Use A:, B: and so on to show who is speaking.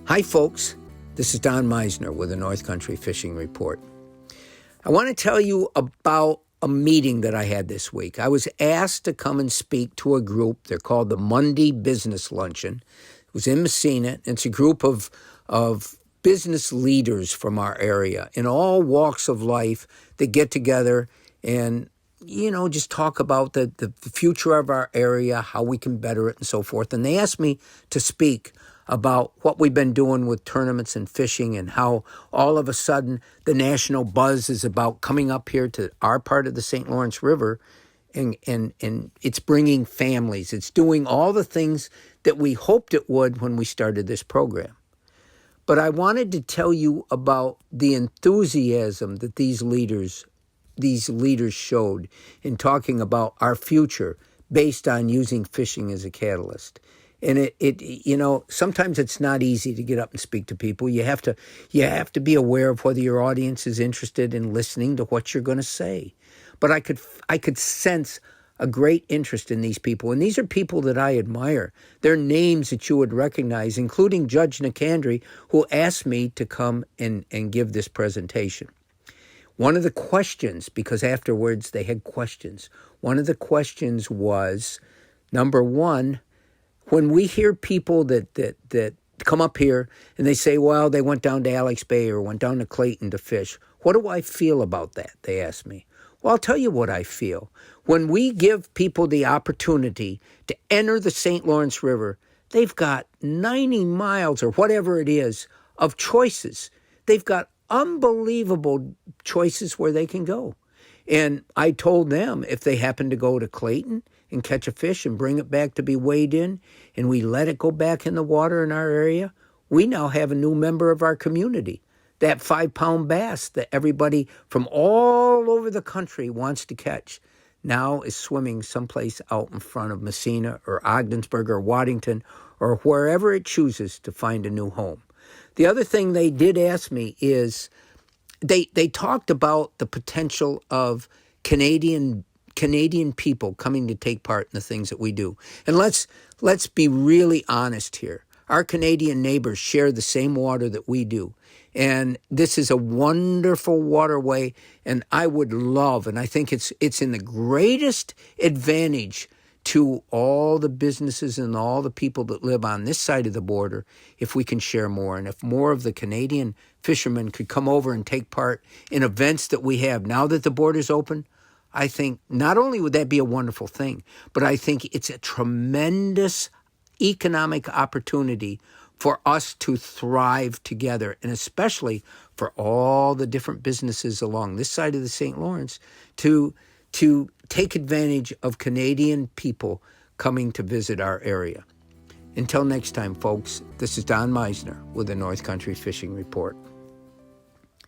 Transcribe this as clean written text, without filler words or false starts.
A: Hi, folks. This is Don Meisner with the North Country Fishing Report. I want to tell you about a meeting that I had this week. I was asked to come and speak to a group. They're called the Monday Business Luncheon. It was in Messina. It's a group of business leaders from our area in all walks of life that get together and just talk about the future of our area, how we can better it, and so forth. And they asked me to speak about what we've been doing with tournaments and fishing and how all of a sudden the national buzz is about coming up here to our part of the St. Lawrence River, and it's bringing families. It's doing all the things that we hoped it would when we started this program. But I wanted to tell you about the enthusiasm that these leaders showed in talking about our future based on using fishing as a catalyst. And sometimes it's not easy to get up and speak to people. You have to be aware of whether your audience is interested in listening to what you're going to say. But I could sense a great interest in these people. And these are people that I admire. They're names that you would recognize, including Judge Nicandri, who asked me to come and give this presentation. One of the questions, because afterwards they had questions, one of the questions was, number one, when we hear people that come up here and they say, well, they went down to Alex Bay or went down to Clayton to fish, what do I feel about that? They asked me. Well, I'll tell you what I feel. When we give people the opportunity to enter the St. Lawrence River, they've got 90 miles or whatever it is of choices. They've got unbelievable choices where they can go. And I told them if they happen to go to Clayton and catch a fish and bring it back to be weighed in, and we let it go back in the water in our area, we now have a new member of our community. That 5-pound bass that everybody from all over the country wants to catch now is swimming someplace out in front of Messina or Ogdensburg or Waddington or wherever it chooses to find a new home. The other thing they did ask me is they talked about the potential of Canadian people coming to take part in the things that we do. And let's be really honest here. Our Canadian neighbors share the same water that we do. And this is a wonderful waterway, and I would love, and I think it's in the greatest advantage to all the businesses and all the people that live on this side of the border if we can share more. And if more of the Canadian fishermen could come over and take part in events that we have now that the border's open, I think not only would that be a wonderful thing, but I think it's a tremendous economic opportunity for us to thrive together, and especially for all the different businesses along this side of the St. Lawrence to take advantage of Canadian people coming to visit our area. Until next time, folks, this is Don Meisner with the North Country Fishing Report.